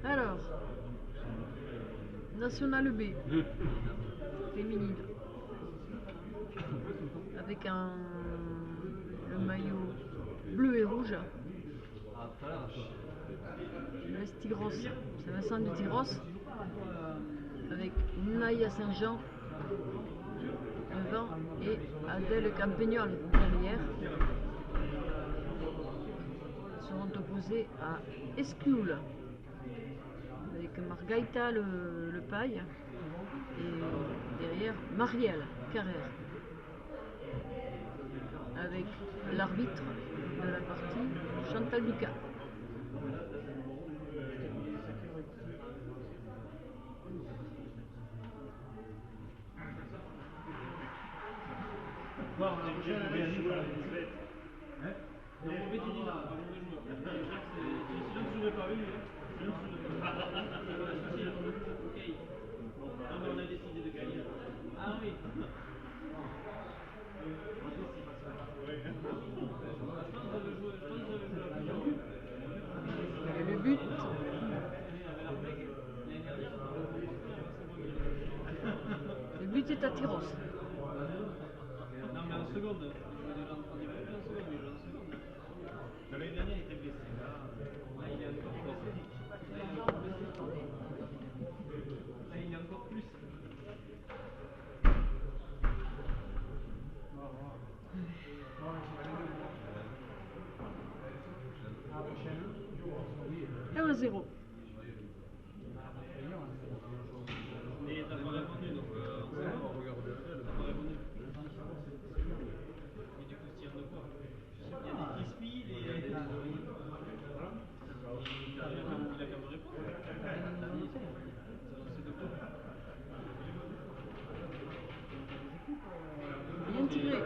Alors, National B, féminine, avec le maillot bleu et rouge. L'Est Tigros, Saint-Vincent de Tyros, avec Naya Saint-Jean devant et Adèle Campagnol derrière. Ils seront opposés à Escloul avec Margaïta le paille et derrière Marielle Carrère avec l'arbitre de la partie Chantal Ducat. Le but est à Tyros. Non mais en seconde, l'année dernière il était blessé, là il est encore blessé. Là il est encore plus. Et 1-0. Et t'as pas répondu donc on regarde. T'as pas répondu. Et du coup tu tires de quoi? Il y a des crispies, il a qu'à me répondre. Bien tiré,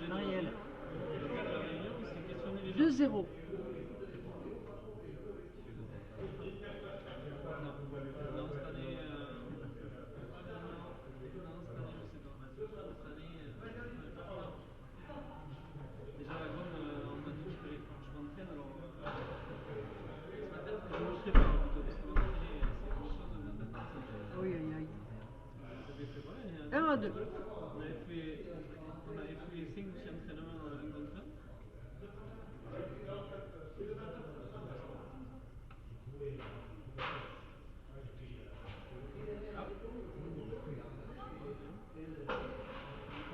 Marielle. 2-0. Non, cette année, déjà la gomme, on m'a dit qu'il fallait que je m'entraîne, alors je ne serai pas plutôt, parce que m'entraîner c'est quelque chose de maintenant. Oui, oui, oui. J'avais fait voilà, 1-2. on avait fait 5 ou 6 entraînements un contre un. Il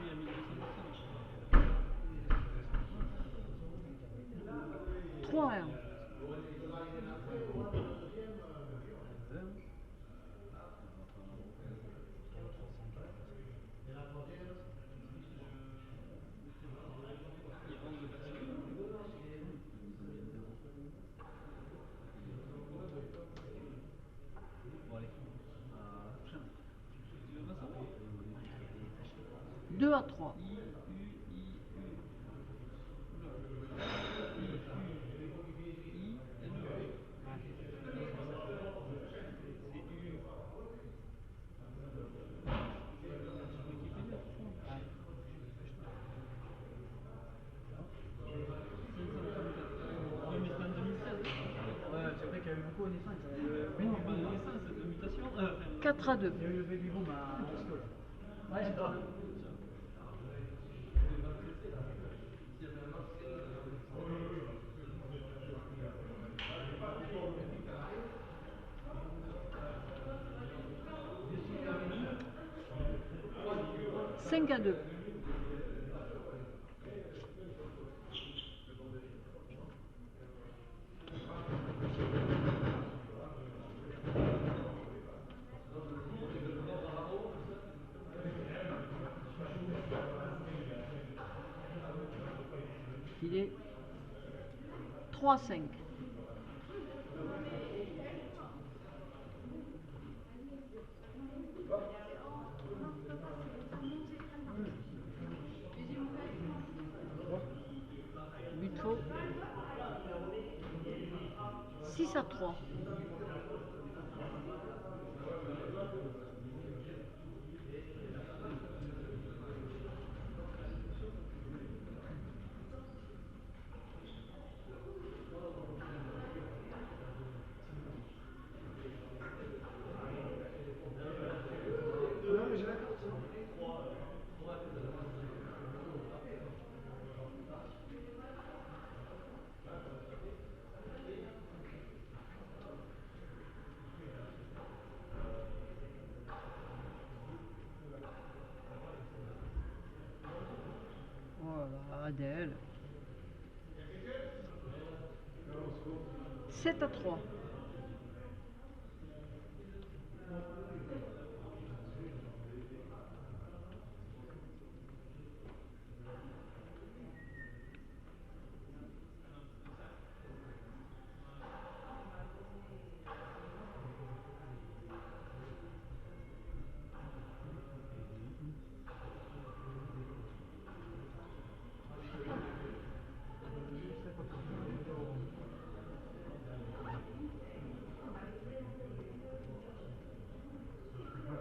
y a 1200. 3-1. Bon, 2-3. c'est vrai qu'il y a eu beaucoup de naissances. Mais pas de naissance, de mutation. 4-2. Il y a eu le baby boom à Moscou. Ouais, c'est ça. 5-2. Il est 3-5. But faux. 6-3. d'elle. 7-3.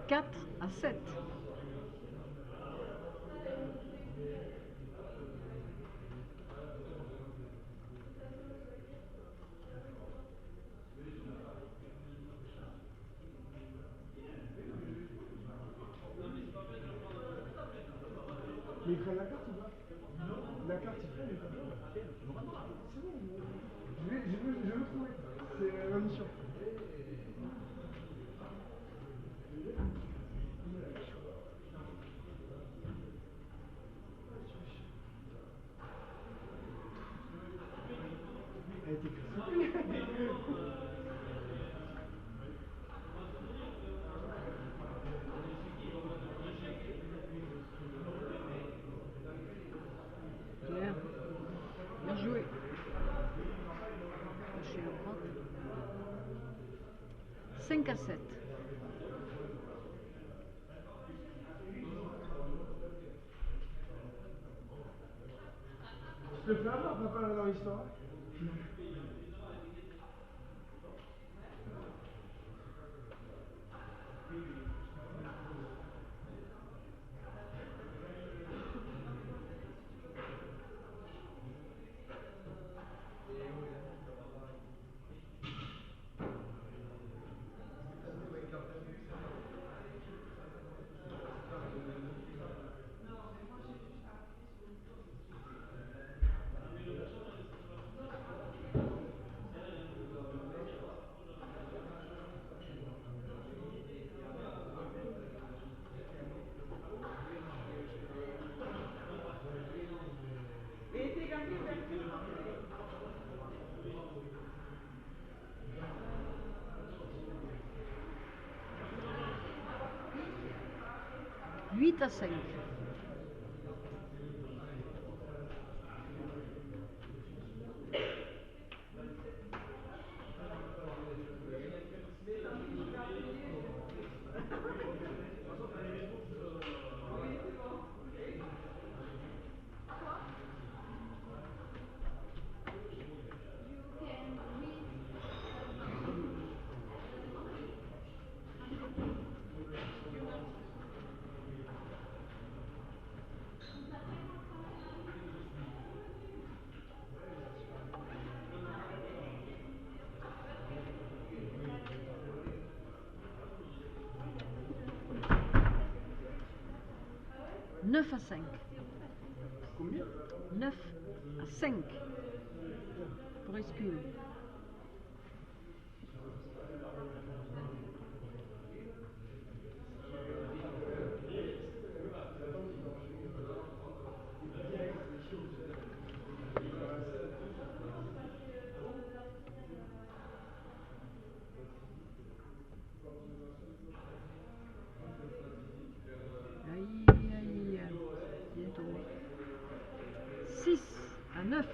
Quatre à 7. Mais ils prennent la carte ou pas? La carte, ils prennent, ils prennent. C'est bon, je veux trouver. C'est ma mission. Elle était cassée. Bien. Bien joué. Lâchez le bras. 5-7. Je te fais avoir, papa, là, dans l'histoire. 8-5. Neuf à 5. Combien? 9-5. Pour Escule. Aïe, aïe, bien tombé. 6-9.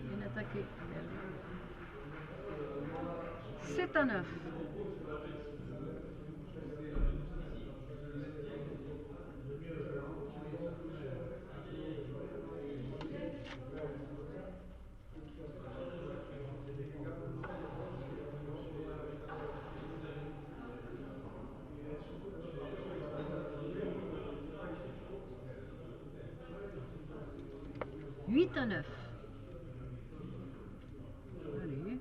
Bien attaqué. 7-9. 8 à 9. Allez.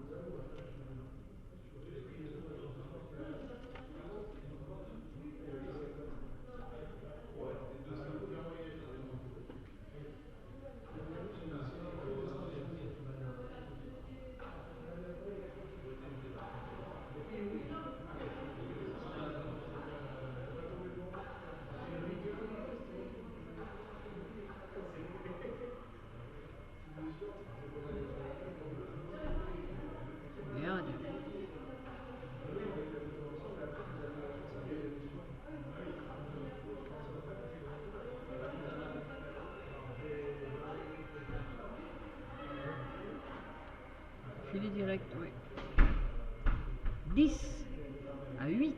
Merde. Filet direct, oui. 10 à 8.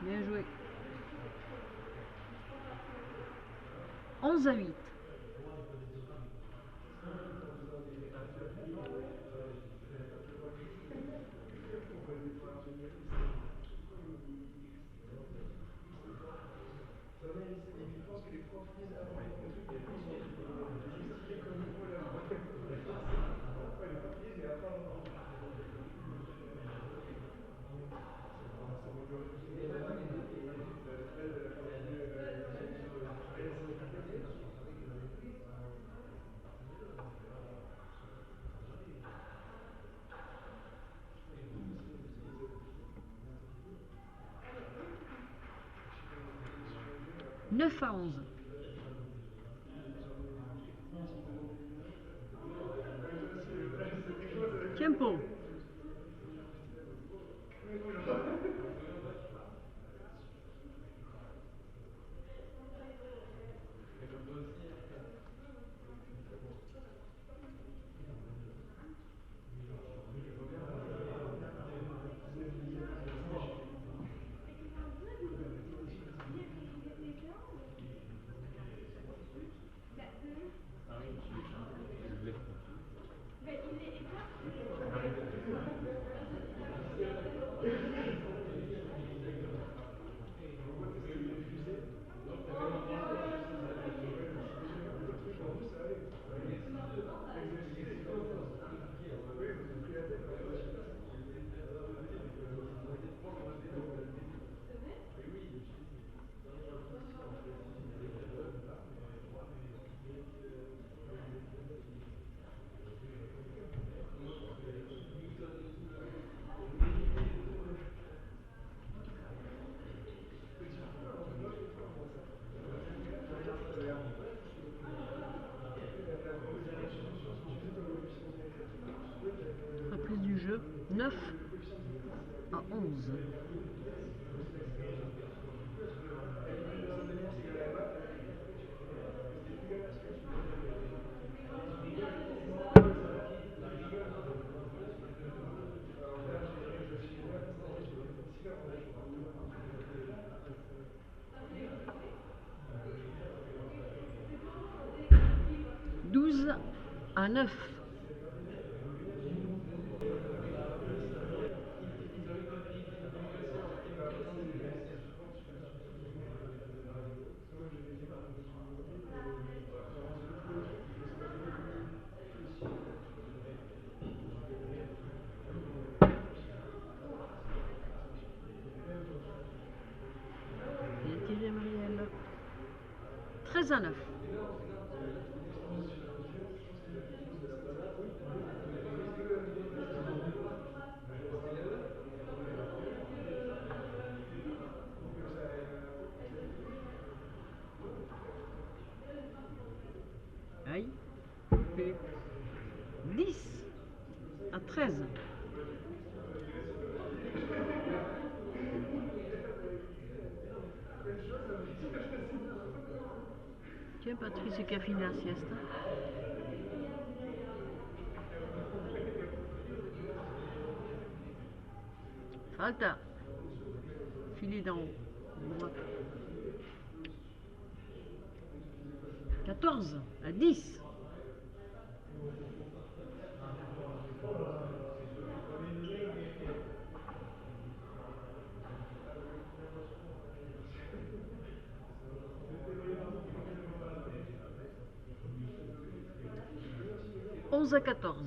Bien joué. 11 à 8. Neuf à 11. Tempo. Reprise du jeu. 9 à 11. À 9. Bien tiré, Marielle. 13 à 9. Aïe. Coupé. 10 à 13. Tiens, Patrice qui a fini la sieste. Falta. Filet d'en haut. Droite. 14 à 10. Onze à 14.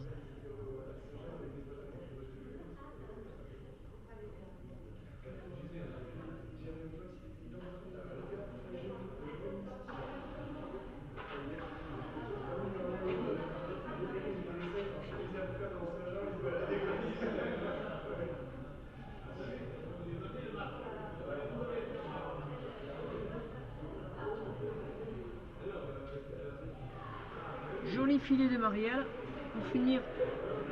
Joli filet de Marielle pour finir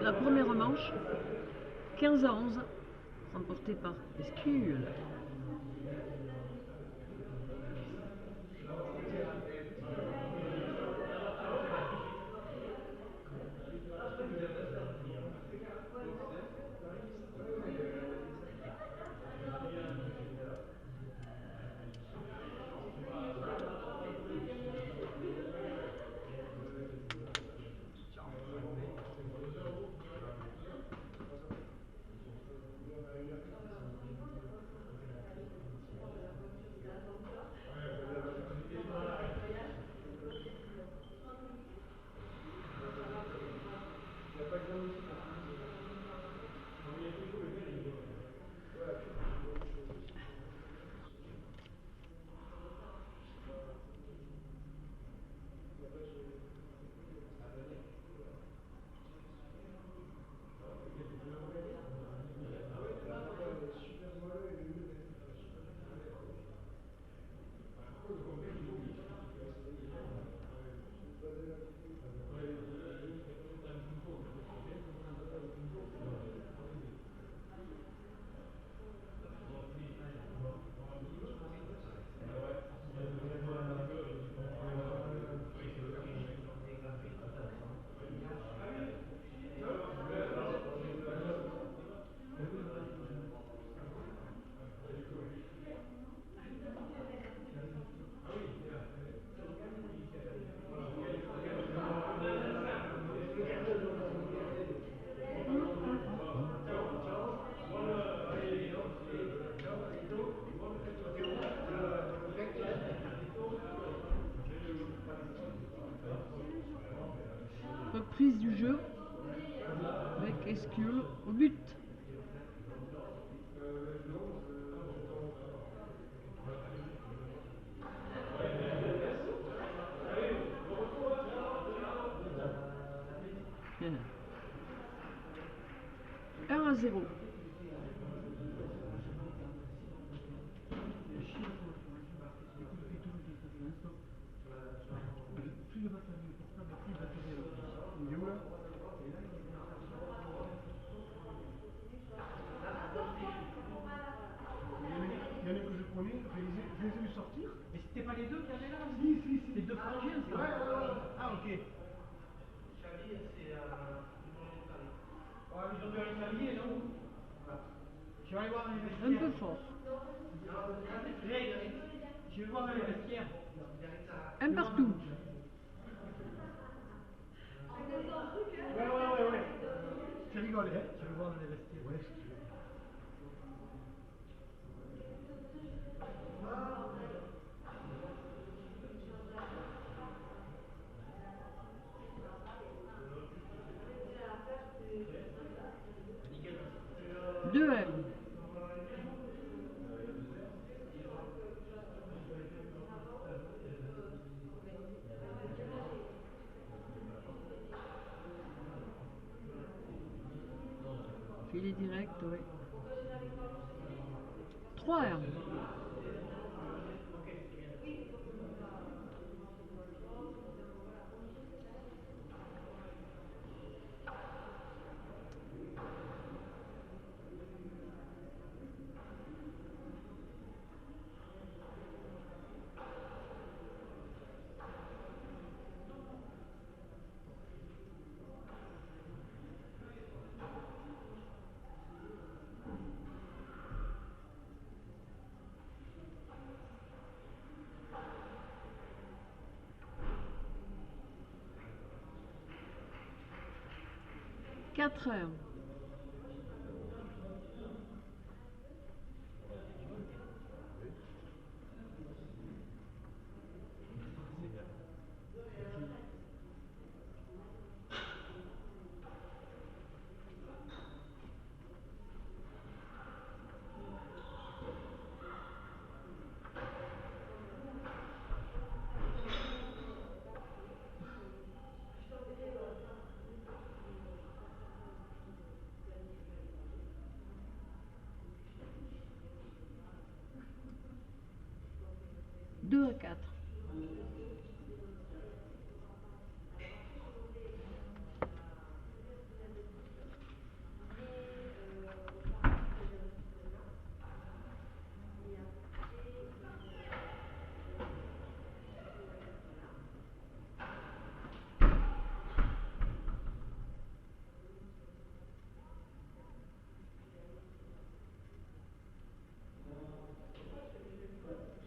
la première manche. 15 à 11, remporté par Escule. Reprise du jeu avec Escule au but. Bien. 1 à 0. Il y en a que je prenais, je les ai vus sortir. Mais c'était pas les deux qu'il y avait là? Si, si, si. C'est deux frangiens, ça? Ouais. Ah, ok. Xavier, c'est Ouais, ils ont fait un Xavier, non? Je vais aller voir dans les Un vestiaires. peu fort. Greg, je vais voir dans les vestiaires. Un partout. Ouais. Tu rigoles, hein? Je vais voir dans les vestiaires. Ouais. Deux M. Filet direct, oui. 3 M. 4-1. Deux à 4.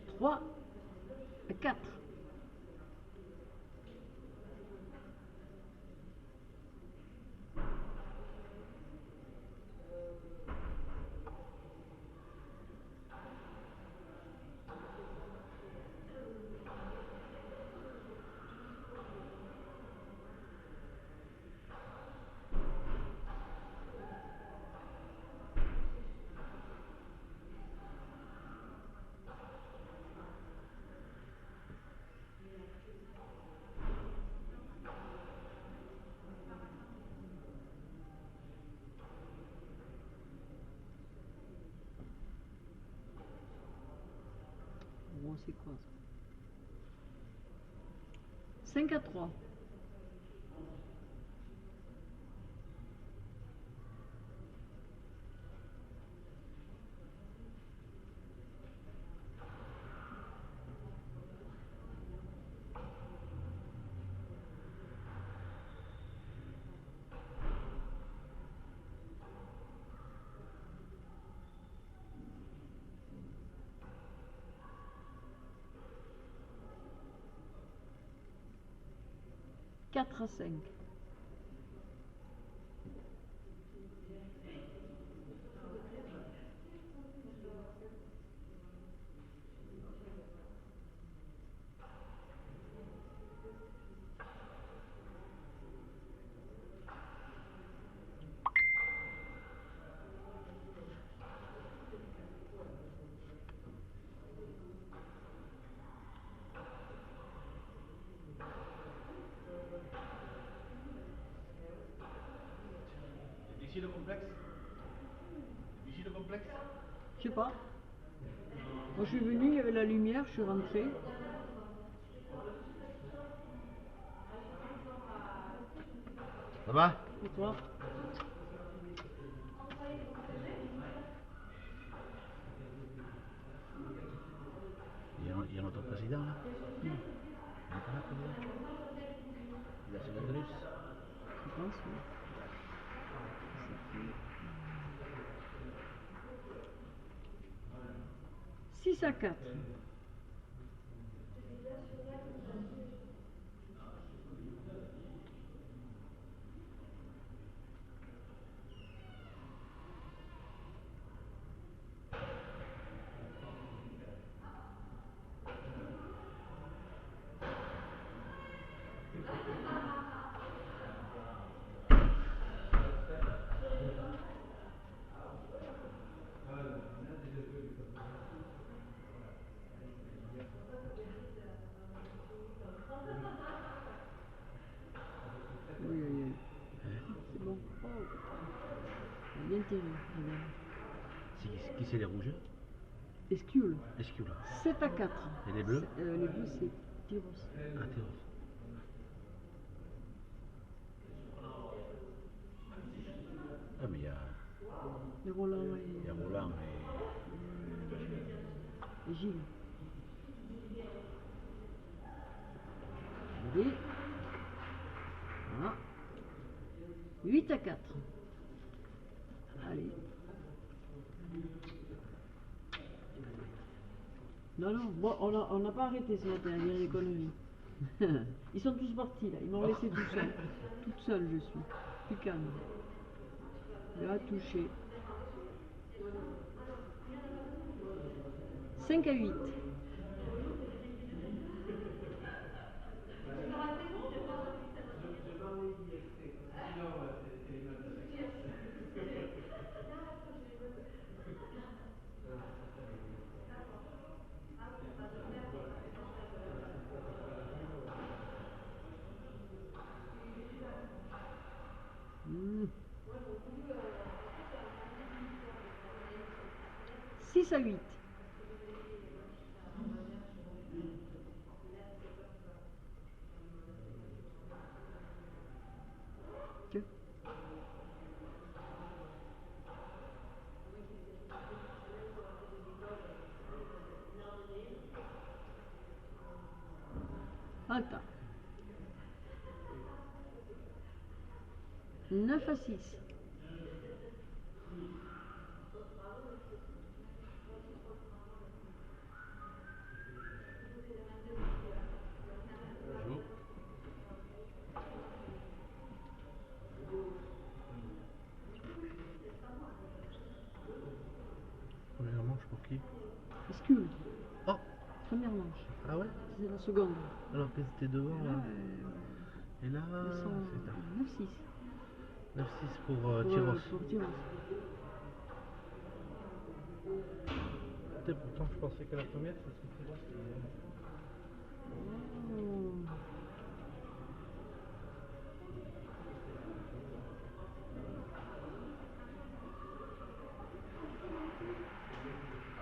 Trois à 4. Bon, c'est quoi ça? 5 à 3. Quatre à 5. Ici le complexe? Ici le complexe? Je sais pas. Moi je suis venue, il y avait la lumière, je suis rentrée. Ça va? Et toi? Il y a notre président là? Il n'est pas là, président? Il a ses adresses? Je pense, oui. 6 à 4. Oui, oui, oui. C'est bon. Oh. On a bien tiré, madame. Qui c'est les rouges? Esquiule. Esquiou là. 7 à 4. Et les bleus? Les bleus, c'est Tyros. Ah, Théos. Ah, mais il y a Roland Roland et Gilles. Allez. Voilà. 8 à 4. Allez. Non, non, bon, on n'a pas arrêté ce matin à dire des conneries. Ils sont tous partis là, ils m'ont laissé tout seul. Toute seule je suis. Plus calme. va toucher. 5 à 8. Mmh. 6 à 8. Que? Attends. 9 à 6. Joue. Première manche pour qui? Escule. Oh! Première manche. Ah ouais? C'est la seconde. Alors que c'était devant. Et là, Là. Et là, ils sont c'est tard. 9-6. 9-6 pour Tyros. Pour Tyros. Putain, pourtant, je pensais que la première, ça serait Tyros. Oh.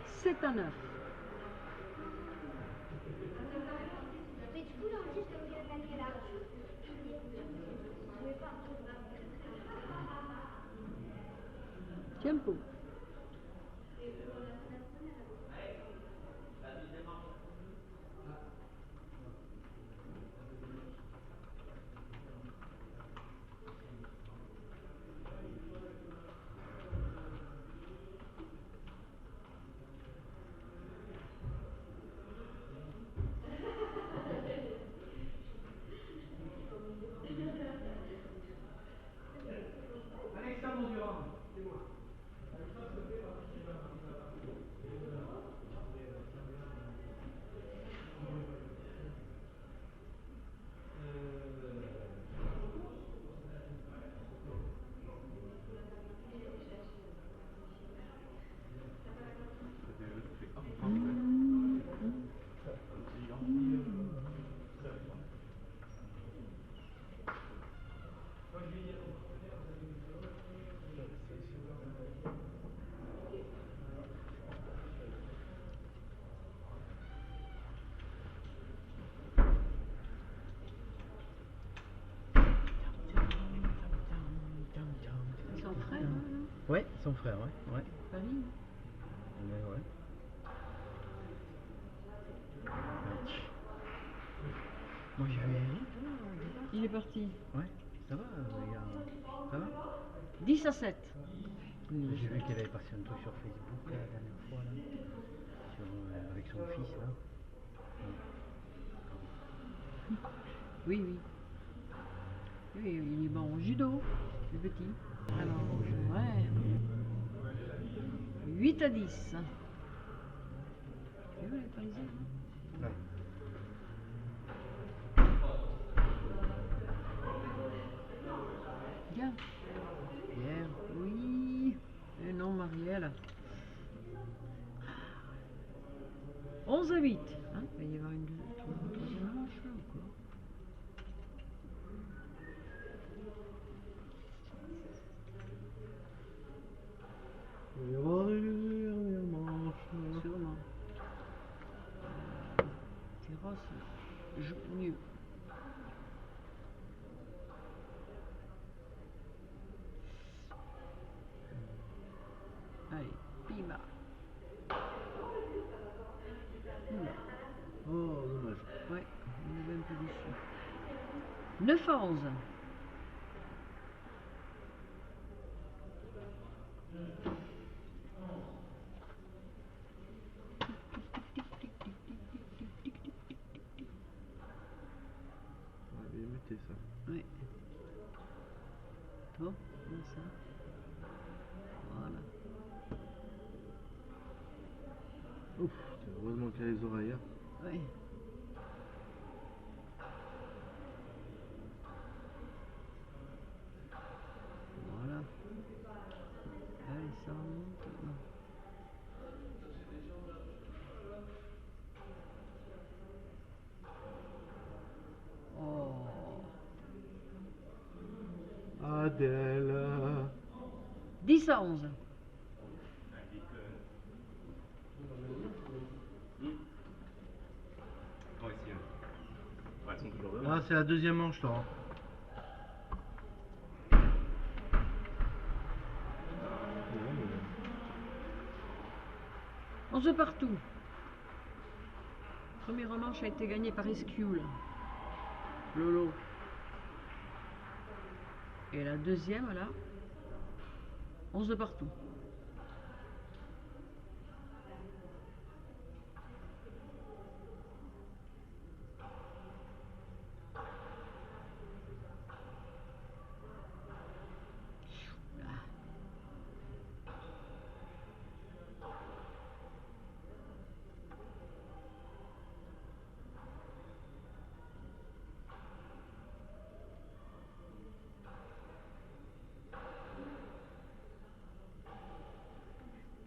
C'est à 9. Tempo. Alexandre Durand, c'est moi. Son frère, hein, Ouais, son frère, ouais. Ouais. Paris. Mais ouais. Match. Moi j'ai vu Eric. Il est parti. Ouais, ça va, les gars. Ça va? 10 à 7. J'ai vu qu'elle avait passé un truc sur Facebook la dernière fois, là. Sur, avec son fils, là. Oui, oui. Oui, il est bon au judo, le petit. Alors, ouais. 8 à 10. Tu vois les Parisiens? Ouais. Bien. Pierre, oui. Et non, Marielle. 11 à 8. Hein, il va y avoir une troisième manche là ou quoi? Il va y avoir une dernière manche. Sûrement. Tyros joue mieux. Allez, Pima. Oh, dommage. Ouais, on est un peu déçu. 9 à 11. Ouais, bien muté ça. Ouais. Bon, comment ça? Ouf, heureusement qu'il y a les oreilles. Hein. Ouais. Voilà. Allez, ça remonte. Non. Oh. Adèle. 10 à 11. Ouais, si, ouais, elles sont toujours là. Ah, c'est la deuxième manche, Laurent. On se partout. Première manche a été gagnée par Escule. Lolo. Et la deuxième, là, 11 de partout.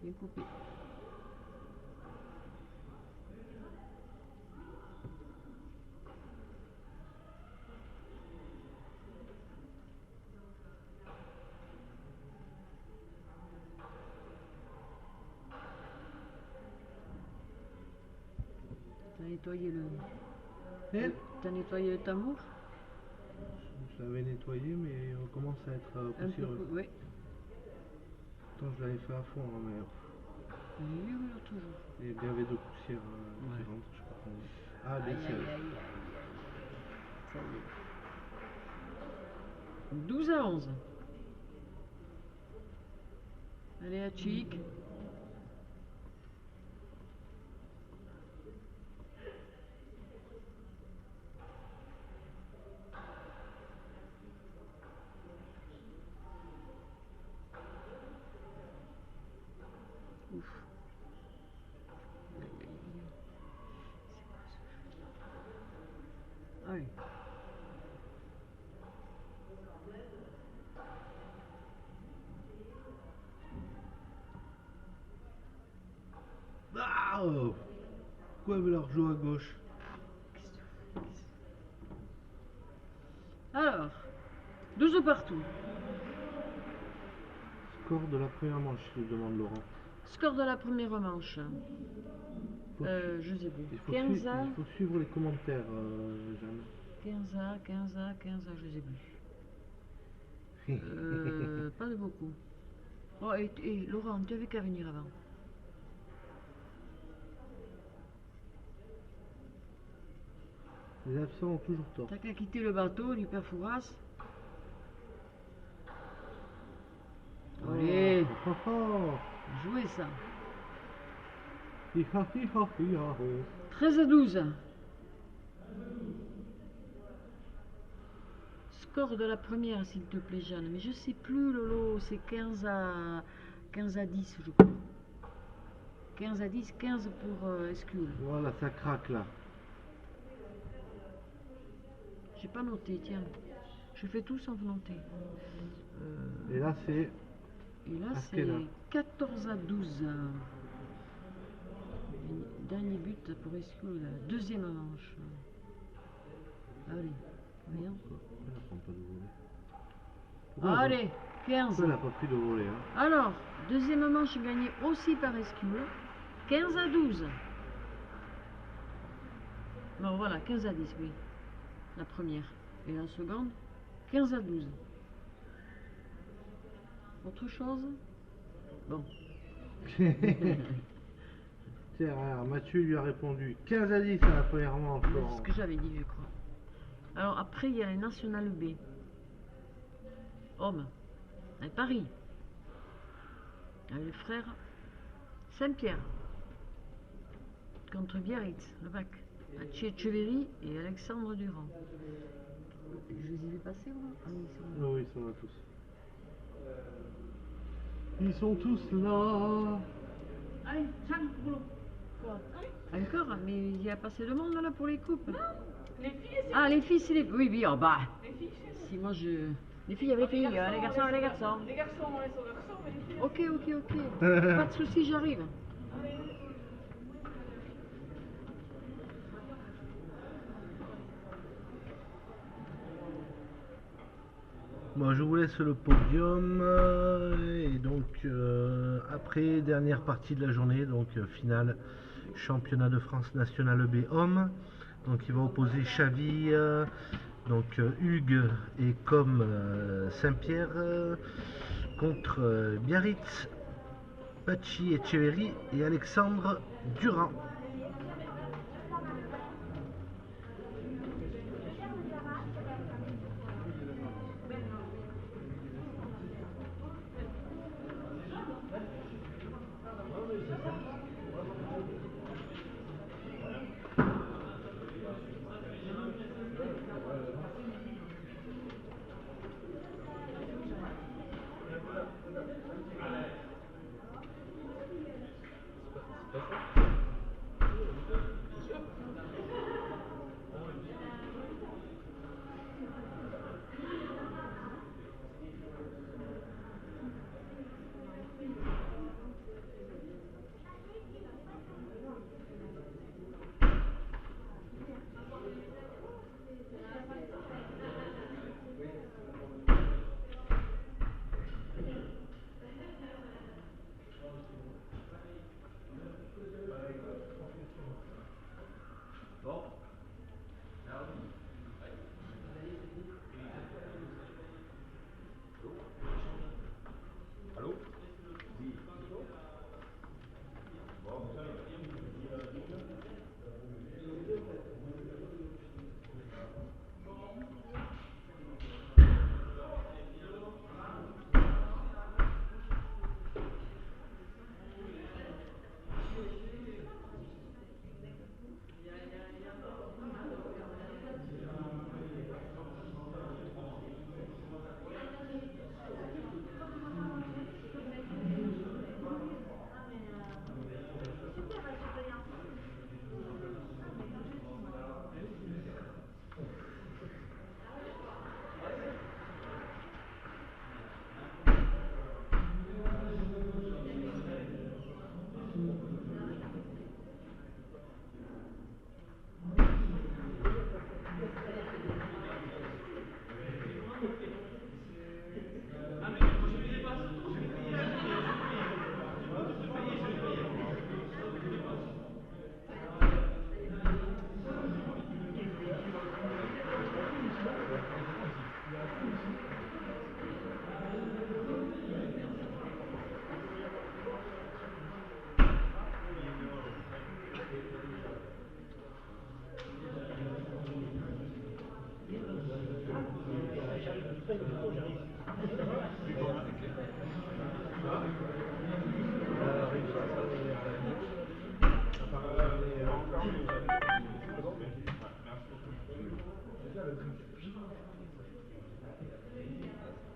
Bien coupé. T'as nettoyé le... T'as nettoyé le tambour? Je l'avais nettoyé, mais on commence à être Un peu, poussiéreux. oui. Pourtant, je l'avais fait à fond, hein, mais Oui, oui, toujours. il y avait de poussière qui rentre, je sais pas comment. Ah, Aïe, bien aïe, sûr. aïe, aïe, aïe. Ça y est. 12 à 11. Allez, à Chic. Ouf. Aïe, aïe, aïe. C'est quoi ce... Allez. Ah, oh. Pourquoi elle veut leur jouer à gauche? Alors, 12 de partout. Score de la première manche, je demande Laurent. Score de la première manche. Je sais plus. 15 à... Il faut suivre les commentaires, Jeanne. 15 à, 15 à, 15 à, je sais plus. Pas de beaucoup. Oh, et Laurent, tu avais qu'à venir avant. Les absents ont toujours tort. T'as qu'à quitter le bateau du père Fouras. Allez, Oh, oh, oh. jouez ça. Hi-ha, hi-ha, hi-ha. 13 à 12. Score de la première, s'il te plaît, Jeanne. Mais je sais plus, Lolo. C'est 15 à 10, je crois. 15 à 10, 15 pour Escule. Voilà, ça craque là. J'ai pas noté, tiens. Je fais tout sans noter. Et là, c'est. Et là, À c'est quelle heure 14 à 12. Dernier but pour Escule. Deuxième manche. Allez, voyons. Elle prend pas de volet. Allez, 15. Pourquoi elle n'a pas pris de volet, hein? Alors, deuxième manche gagnée aussi par Escule. 15 à 12. Non, voilà, 15 à 10, oui. La première. Et la seconde, 15 à 12. Autre chose? Bon. Tiens, alors, Mathieu lui a répondu 15 à 10 à la première manche. C'est Laurent. ce que j'avais dit, je crois. Alors après, il y a les National B. Hommes. À Paris. Avec les frères Saint-Pierre. Contre Biarritz, le bac. À Tchétchevéry et Alexandre Durand. Je les ai vus passer, moi. Ah oui, ils sont là. Oui, ils sont là tous. Ils sont tous là. Allez, Jeanne, boulot. Quoi? Encore, mais il y a pas assez de monde là pour les coupes. Non, les filles, c'est Ah, les filles, c'est les. Oui, oui, oh, bah. les filles, c'est Si moi je. Les filles avec les filles, les garçons avec les garçons. Les garçons, on laisse aux garçons, mais les filles. Ok, ok, ok. Pas de soucis, j'arrive. Allez. Bon, je vous laisse le podium et donc après dernière partie de la journée, donc finale championnat de France national B homme. Donc il va opposer Xavi, donc Hugues et Com Saint-Pierre contre Biarritz, Pachi Echeverry et Alexandre Durand.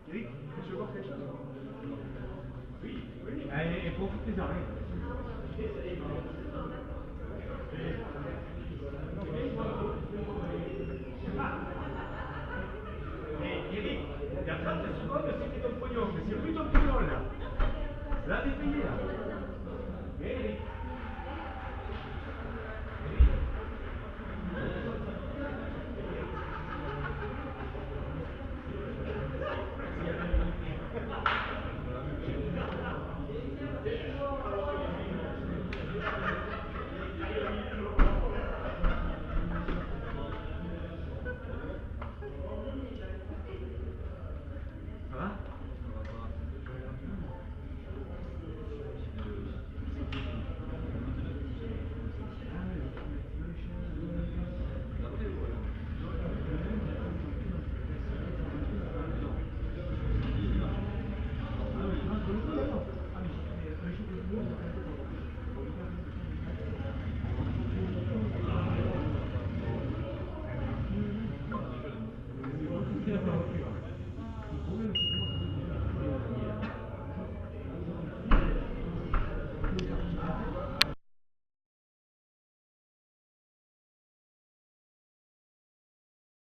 Eric, tu veux voir quelque chose? Allez, profitez-en. Eric, il y a 30 secondes, c'était ton pognon. Mais c'est plus ton pognon là. Là, t'es payé là. Eric.